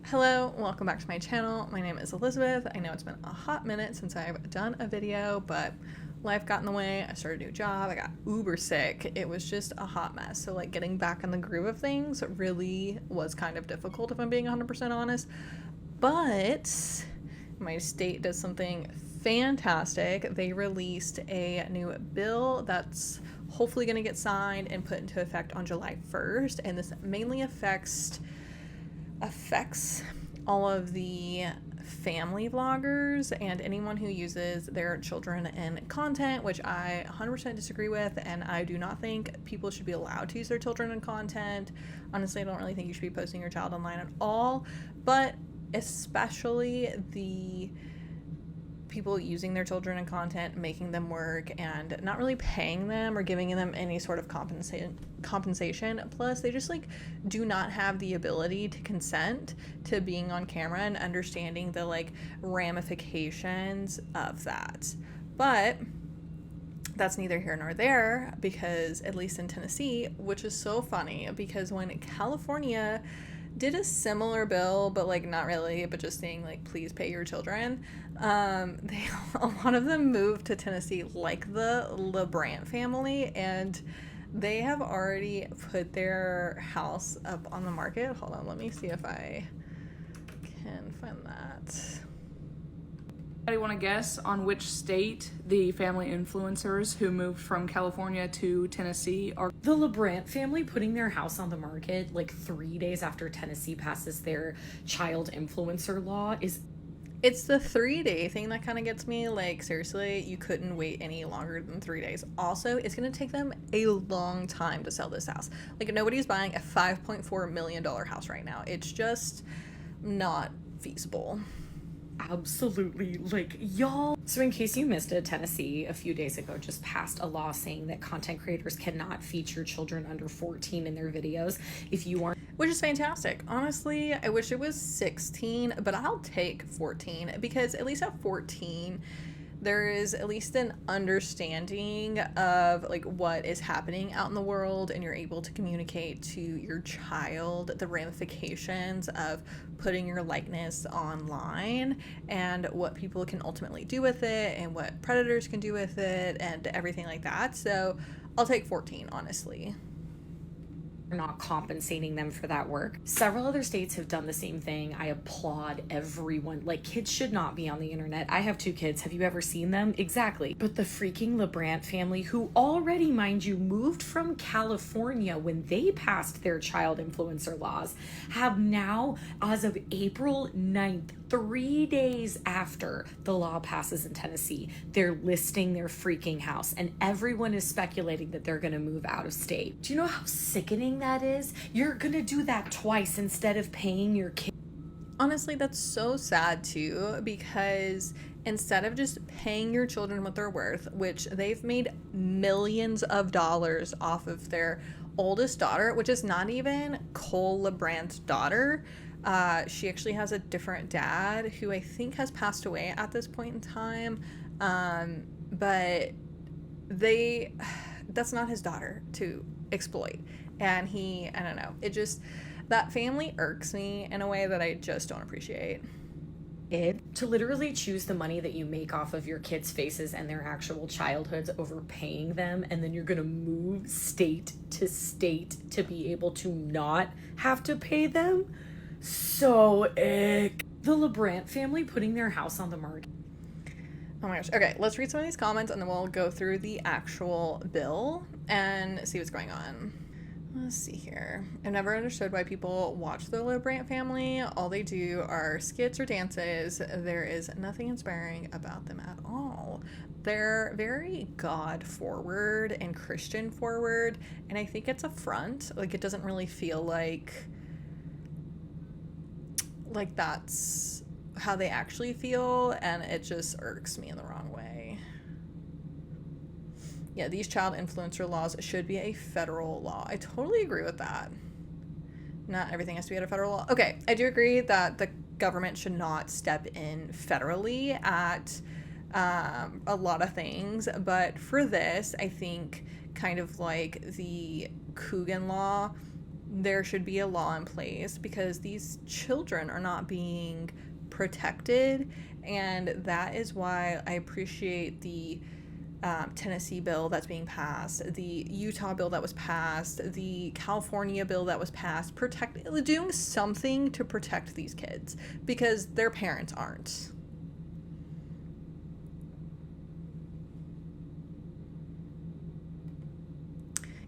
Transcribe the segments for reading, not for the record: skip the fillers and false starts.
Hello, welcome back to my channel. My name is Elizabeth. I know it's been a hot minute since I've done a video, but life got in the way. I started a new job. I got uber sick. It was just a hot mess. So like getting back in the groove of things really was kind of difficult if I'm being 100% honest. But my state does something fantastic. They released a new bill that's hopefully going to get signed and put into effect on July 1st. And this mainly affects all of the family vloggers and anyone who uses their children in content, which I 100% disagree with, and I do not think people should be allowed to use their children in content. Honestly, I don't really think you should be posting your child online at all, but especially the people using their children in content, making them work and not really paying them or giving them any sort of compensation. Plus, they just like do not have the ability to consent to being on camera and understanding the like ramifications of that. But that's neither here nor there, because at least in Tennessee, which is so funny, because when California did a similar bill, but like not really, but just saying like please pay your children, a lot of them moved to Tennessee, like the LeBrant family, and they have already put their house up on the market. Hold on, let me see if I can find that. Anybody want to guess on which state the family influencers who moved from California to Tennessee are? The LeBrant family putting their house on the market like 3 days after Tennessee passes their child influencer law is... It's the 3-day thing that kind of gets me. Like, seriously, you couldn't wait any longer than 3 days. Also, it's going to take them a long time to sell this house. Like, nobody's buying a $5.4 million house right now. It's just not feasible. Absolutely, like, y'all. So in case you missed it, Tennessee a few days ago just passed a law saying that content creators cannot feature children under 14 in their videos if you aren't... Which is fantastic. Honestly, I wish it was 16, but I'll take 14, because at least at 14, there is at least an understanding of like what is happening out in the world, and you're able to communicate to your child the ramifications of putting your likeness online and what people can ultimately do with it and what predators can do with it and everything like that. So I'll take 14, honestly. Not compensating them for that work. Several other states have done the same thing. I applaud everyone. Like, kids should not be on the internet. I have 2 kids. Have you ever seen them? Exactly. But the freaking LeBrant family, who already, mind you, moved from California when they passed their child influencer laws, have now, as of April 9th, 3 days after the law passes in Tennessee, they're listing their freaking house, and everyone is speculating that they're gonna move out of state. Do you know how sickening that is? You're gonna do that twice instead of paying your kid. Honestly, that's so sad too, because instead of just paying your children what they're worth, which they've made millions of dollars off of their oldest daughter, which is not even Cole LeBrant's daughter. She actually has a different dad who I think has passed away at this point in time. But that's not his daughter to exploit. And I don't know, that family irks me in a way that I just don't appreciate. To literally choose the money that you make off of your kids' faces and their actual childhoods over paying them, and then you're gonna move state to state to be able to not have to pay them. So ick. The LeBrant family putting their house on the market. Oh my gosh. Okay, let's read some of these comments and then we'll go through the actual bill and see what's going on. Let's see here. I've never understood why people watch the LeBrant family. All they do are skits or dances. There is nothing inspiring about them at all. They're very God forward and Christian forward, and I think it's a front. Like, it doesn't really feel like that's how they actually feel, and it just irks me in the wrong way. Yeah, these child influencer laws should be a federal law. I totally agree with that. Not everything has to be at a federal law. Okay, I do agree that the government should not step in federally at a lot of things, but for this, I think kind of like the Coogan law there should be a law in place because these children are not being protected, and that is why I appreciate the Tennessee bill that's being passed, the Utah bill that was passed, the California bill that was passed, doing something to protect these kids because their parents aren't.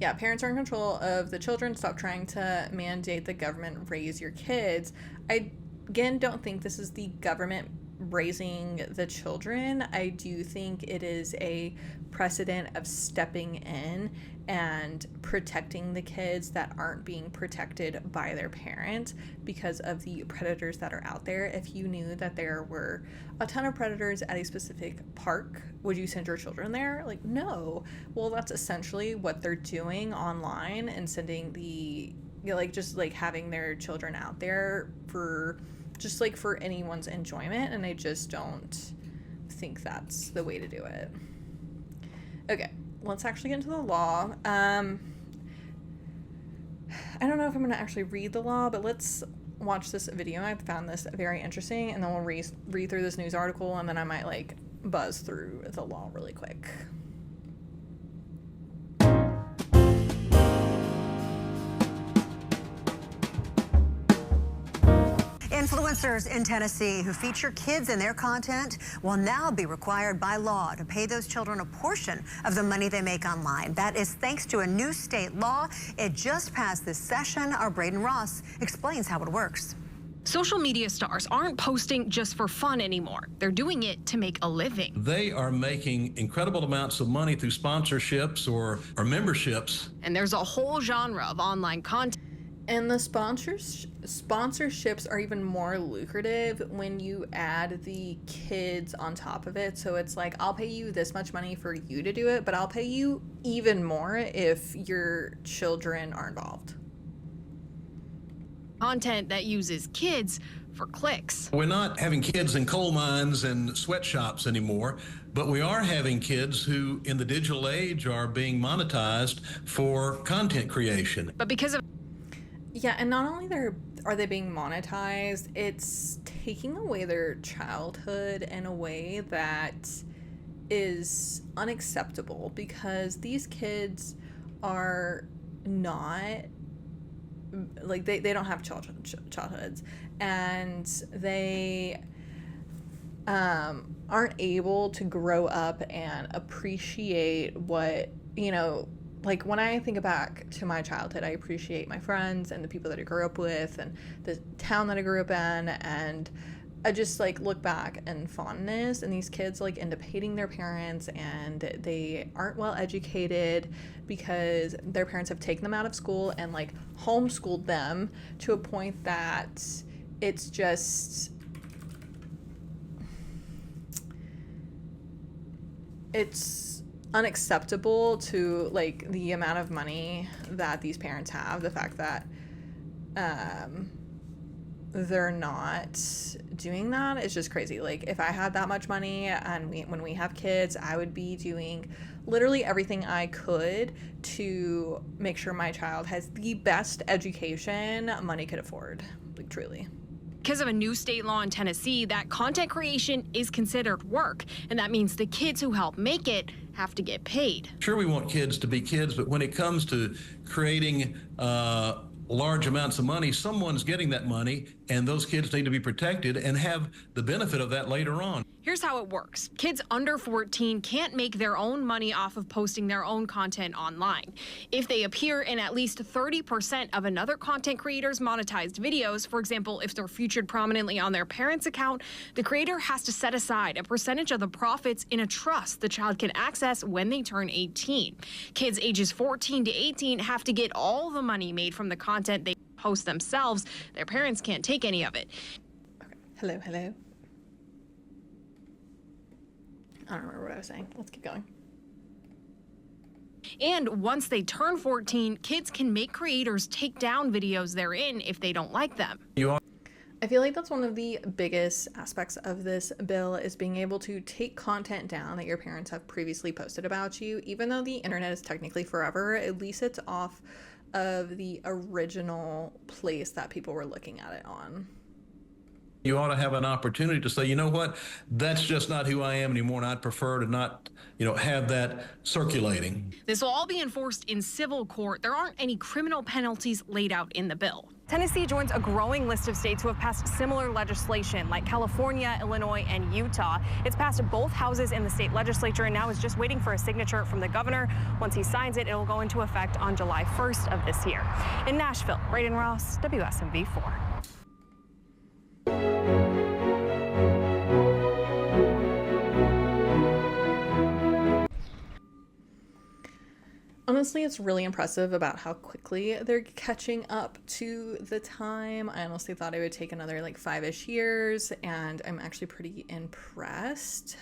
Yeah, parents are in control of the children. Stop trying to mandate the government raise your kids. I, again, don't think this is the government raising the children. I do think it is a precedent of stepping in and protecting the kids that aren't being protected by their parents because of the predators that are out there. If you knew that there were a ton of predators at a specific park, would you send your children there? Like, no. Well, that's essentially what they're doing online and sending the, just having their children out there for for anyone's enjoyment, and I just don't think that's the way to do it. Okay, let's actually get into the law. I don't know if I'm going to actually read the law, but let's watch this video. I found this very interesting, and then we'll read through this news article, and then I might buzz through the law really quick. Influencers in Tennessee who feature kids in their content will now be required by law to pay those children a portion of the money they make online. That is thanks to a new state law. It just passed this session. Our Braden Ross explains how it works. Social media stars aren't posting just for fun anymore. They're doing it to make a living. They are making incredible amounts of money through sponsorships or memberships. And there's a whole genre of online content. And the sponsorships are even more lucrative when you add the kids on top of it. So it's like, I'll pay you this much money for you to do it, but I'll pay you even more if your children are involved. Content that uses kids for clicks. We're not having kids in coal mines and sweatshops anymore, but we are having kids who in the digital age are being monetized for content creation. But because of Yeah, and not only are they being monetized, it's taking away their childhood in a way that is unacceptable because these kids are not, they don't have childhoods, and they aren't able to grow up and appreciate what, when I think back to my childhood, I appreciate my friends and the people that I grew up with and the town that I grew up in, and I just look back in fondness, and these kids end up hating their parents, and they aren't well educated because their parents have taken them out of school and homeschooled them to a point that it's just unacceptable to the amount of money that these parents have. The fact that they're not doing that is just crazy. If I had that much money and when we have kids, I would be doing literally everything I could to make sure my child has the best education money could afford, truly. Because of a new state law in Tennessee, that content creation is considered work, and that means the kids who help make it have to get paid. Sure, we want kids to be kids, but when it comes to creating large amounts of money, someone's getting that money, and those kids need to be protected and have the benefit of that later on. Here's how it works. Kids under 14 can't make their own money off of posting their own content online. If they appear in at least 30% of another content creator's monetized videos, for example, if they're featured prominently on their parents' account, the creator has to set aside a percentage of the profits in a trust the child can access when they turn 18. Kids ages 14 to 18 have to get all the money made from the content they post themselves. Their parents can't take any of it. Okay. Hello. I don't remember what I was saying. Let's keep going. And once they turn 14, kids can make creators take down videos they're in if they don't like them. I feel like that's one of the biggest aspects of this bill is being able to take content down that your parents have previously posted about you. Even though the internet is technically forever, at least it's off of the original place that people were looking at it on. You ought to have an opportunity to say, you know what, that's just not who I am anymore, and I'd prefer to not, have that circulating. This will all be enforced in civil court. There aren't any criminal penalties laid out in the bill. Tennessee joins a growing list of states who have passed similar legislation, like California, Illinois, and Utah. It's passed both houses in the state legislature and now is just waiting for a signature from the governor. Once he signs it, it will go into effect on July 1st of this year. In Nashville, Braden Ross, WSMV4. Honestly, it's really impressive about how quickly they're catching up to the time. I honestly thought it would take another like 5-ish years, and I'm actually pretty impressed.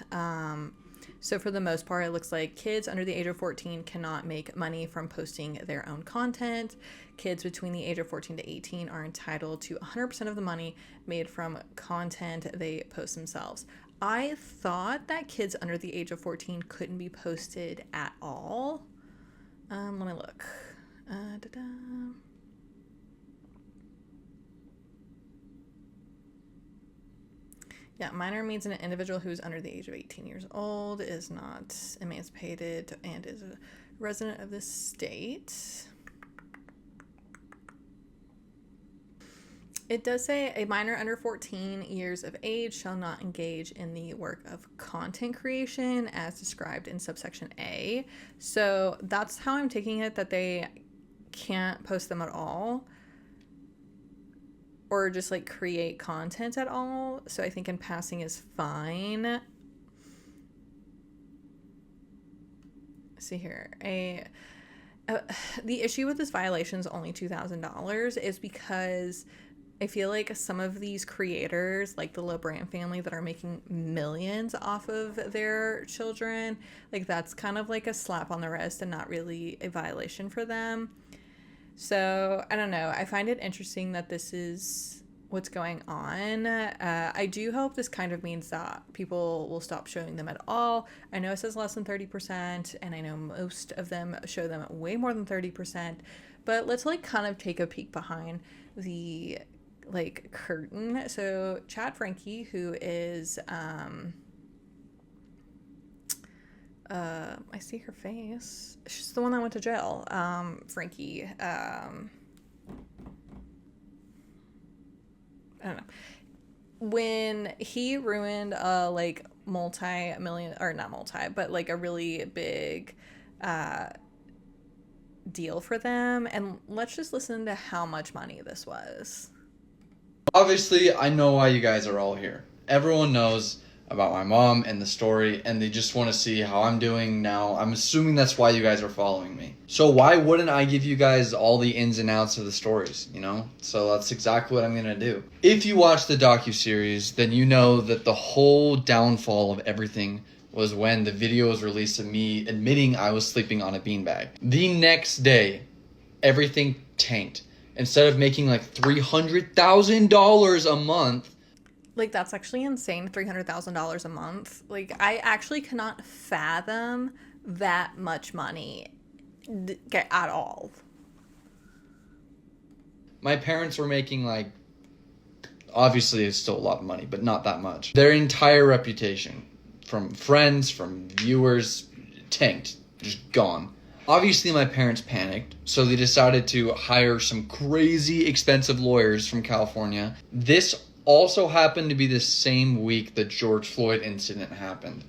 So for the most part, it looks like kids under the age of 14 cannot make money from posting their own content. Kids between the age of 14 to 18 are entitled to 100% of the money made from content they post themselves. I thought that kids under the age of 14 couldn't be posted at all. Let me look. Yeah, minor means an individual who's under the age of 18 years old, is not emancipated, and is a resident of the state. It does say a minor under 14 years of age shall not engage in the work of content creation as described in subsection A. So that's how I'm taking it, that they can't post them at all or just like create content at all. So I think in passing is fine. See here, the issue with this violation is only $2,000 is because I feel like some of these creators, like the LeBrand family that are making millions off of their children, like that's kind of like a slap on the wrist and not really a violation for them. So I don't know. I find it interesting that this is what's going on. I do hope this kind of means that people will stop showing them at all. I know it says less than 30%, and I know most of them show them way more than 30%, but let's like kind of take a peek behind the like curtain. So Chad Frankie, who is I see her face, she's the one that went to jail. Frankie, I don't know, when he ruined like multi-million, or not multi, but like a really big deal for them, and let's just listen to how much money this was. Obviously, I know why you guys are all here. Everyone knows about my mom and the story, and they just want to see how I'm doing now. I'm assuming that's why you guys are following me. So why wouldn't I give you guys all the ins and outs of the stories, So that's exactly what I'm going to do. If you watch the docuseries, then you know that the whole downfall of everything was when the video was released of me admitting I was sleeping on a beanbag. The next day, everything tanked. Instead of making like $300,000 a month. Like, that's actually insane, $300,000 a month. Like, I actually cannot fathom that much money at all. My parents were making like, obviously it's still a lot of money, but not that much. Their entire reputation, from friends, from viewers, tanked, just gone. Obviously, my parents panicked, so they decided to hire some crazy expensive lawyers from California. This also happened to be the same week the George Floyd incident happened.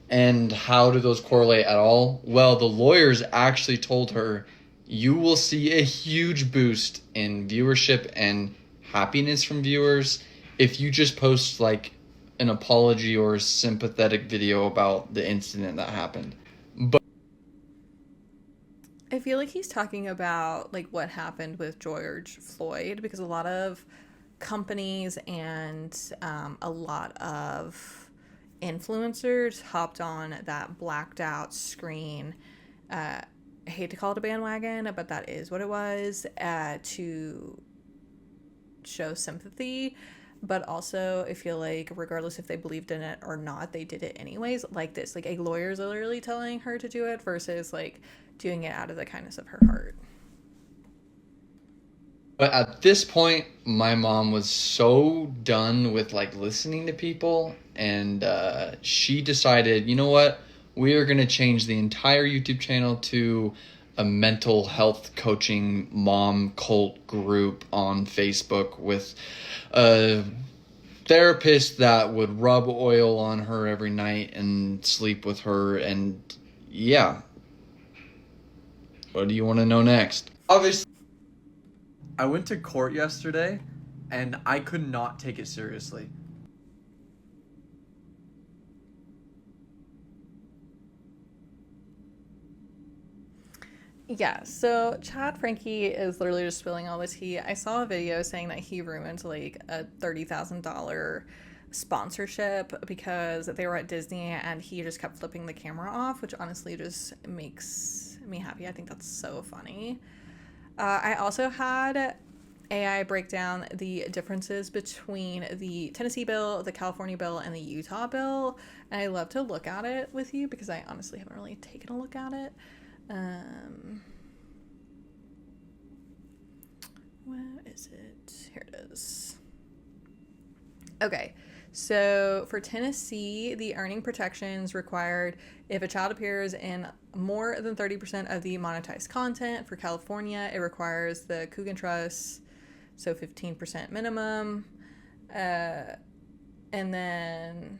And how do those correlate at all? Well, the lawyers actually told her, you will see a huge boost in viewership and happiness from viewers if you just post like an apology or a sympathetic video about the incident that happened. But I feel like he's talking about like what happened with George Floyd, because a lot of companies and a lot of influencers hopped on that blacked out screen. I hate to call it a bandwagon, but that is what it was, to show sympathy. But also, I feel like regardless if they believed in it or not, they did it anyways. Like this, like a lawyer's literally telling her to do it versus like doing it out of the kindness of her heart. But at this point, my mom was so done with like listening to people, and she decided, you know what, we are going to change the entire YouTube channel to a mental health coaching mom cult group on Facebook with a therapist that would rub oil on her every night and sleep with her. And yeah, what do you want to know next? Obviously, I went to court yesterday, and I could not take it seriously. Yeah, so Chad Frankie is literally just spilling all the tea. I saw a video saying that he ruined like a $30,000 sponsorship because they were at Disney and he just kept flipping the camera off, which honestly just makes me happy. I think that's so funny. I also had AI break down the differences between the Tennessee bill, the California bill, and the Utah bill. And I love to look at it with you because I honestly haven't really taken a look at it. Where is it? Here it is. Okay, so for Tennessee, the earning protections required if a child appears in more than 30% of the monetized content. For California, it requires the Coogan Trust, so 15% minimum. And then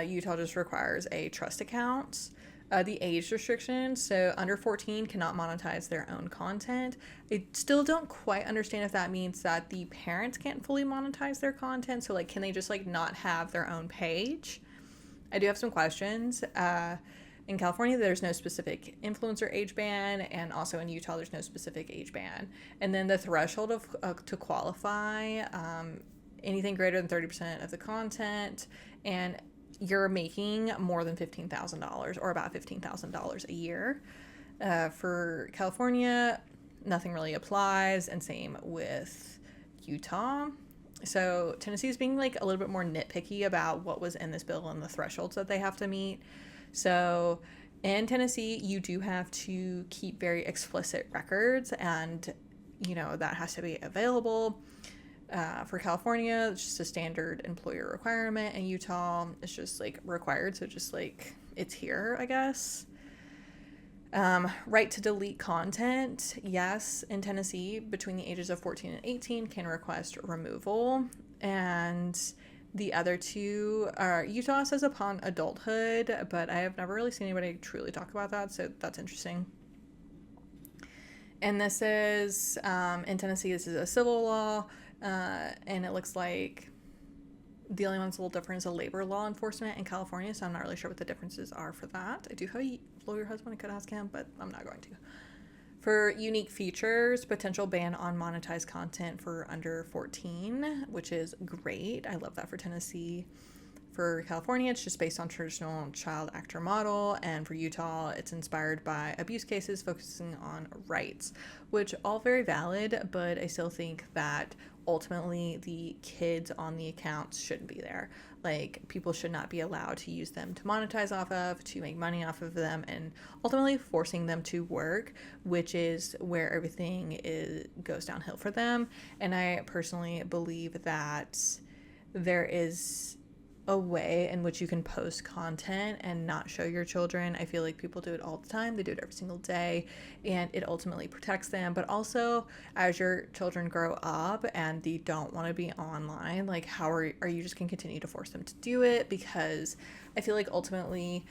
Utah just requires a trust account. The age restriction, so under 14 cannot monetize their own content. I still don't quite understand if that means that the parents can't fully monetize their content. So like, can they just like not have their own page? I do have some questions. In California, there's no specific influencer age ban, and also in Utah, there's no specific age ban. And then the threshold of to qualify, anything greater than 30% of the content, and you're making more than $15,000 or about $15,000 a year. For California, nothing really applies, and same with Utah. So Tennessee is being like a little bit more nitpicky about what was in this bill and the thresholds that they have to meet. So in Tennessee, you do have to keep very explicit records, and you know that has to be available. For California, it's just a standard employer requirement, and Utah is just like required, so just like it's here, I guess. Right to delete content, yes, in Tennessee, between the ages of 14 and 18 can request removal, and the other two are Utah says upon adulthood, but I have never really seen anybody truly talk about that, so that's interesting. And this is in Tennessee, this is a civil law. And it looks like the only one that's a little different is a labor law enforcement in California, so I'm not really sure what the differences are for that. I do have a lawyer husband, I could ask him, but I'm not going to. For unique features, potential ban on monetized content for under 14, which is great. I love that for Tennessee. For California, it's just based on traditional child actor model, and for Utah, it's inspired by abuse cases focusing on rights, which all very valid, but I still think that ultimately the kids on the accounts shouldn't be there. Like, people should not be allowed to use them to monetize off of, to make money off of them, and ultimately forcing them to work, which is where everything goes downhill for them. And I personally believe that there is a way in which you can post content and not show your children. I feel like people do it all the time. They do it every single day, and it ultimately protects them. But also, as your children grow up and they don't want to be online, like, how are you just going to continue to force them to do it? Because I feel like ultimately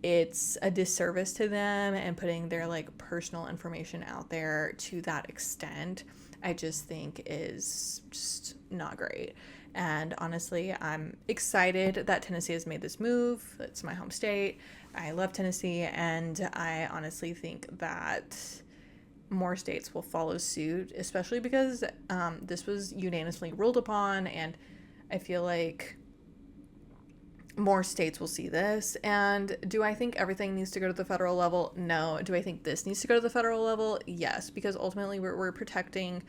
it's a disservice to them, and putting their like personal information out there to that extent, I just think is just not great. And honestly, I'm excited that Tennessee has made this move. It's my home state. I love Tennessee, and I honestly think that more states will follow suit, especially because this was unanimously ruled upon, and I feel like more states will see this. And do I think everything needs to go to the federal level? No. Do I think this needs to go to the federal level? Yes, because ultimately we're protecting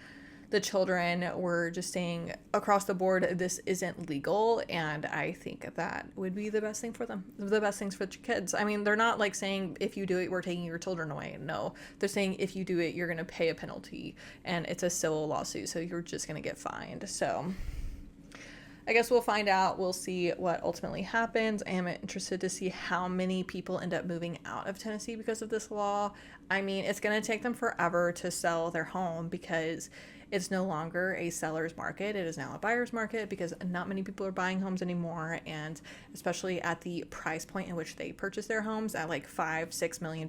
the children were just saying across the board, this isn't legal. And I think that would be the best thing for them, the best things for the kids. I mean, they're not like saying, if you do it, we're taking your children away. No, they're saying if you do it, you're going to pay a penalty, and it's a civil lawsuit. So you're just going to get fined. So I guess we'll find out. We'll see what ultimately happens. I am interested to see how many people end up moving out of Tennessee because of this law. I mean, it's going to take them forever to sell their home because it's no longer a seller's market. It is now a buyer's market because not many people are buying homes anymore. And especially at the price point in which they purchase their homes at like $5-6 million,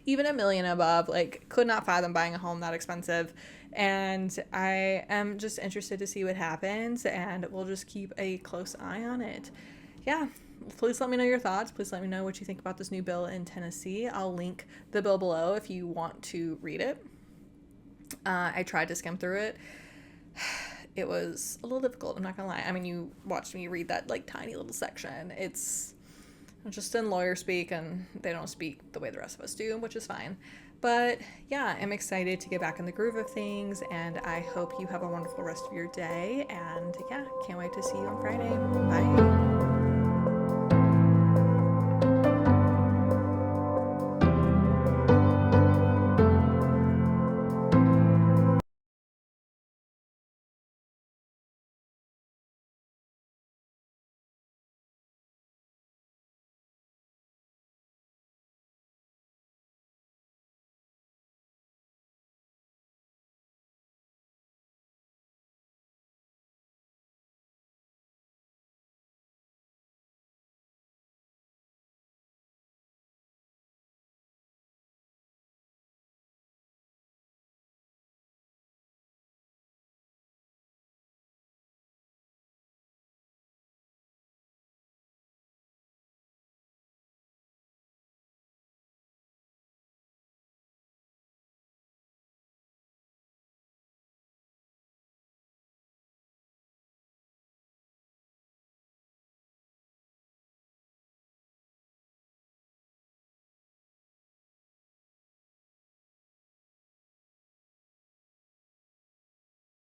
even $1 million above, like could not fathom buying a home that expensive. And I am just interested to see what happens, and we'll just keep a close eye on it. Yeah, please let me know your thoughts. Please let me know what you think about this new bill in Tennessee. I'll link the bill below if you want to read it. I tried to skim through it. It was a little difficult, I'm not gonna lie. I mean, you watched me read that like tiny little section. It's just in lawyer speak, and they don't speak the way the rest of us do, which is fine. But yeah, I'm excited to get back in the groove of things, and I hope you have a wonderful rest of your day. And yeah, can't wait to see you on Friday. Bye.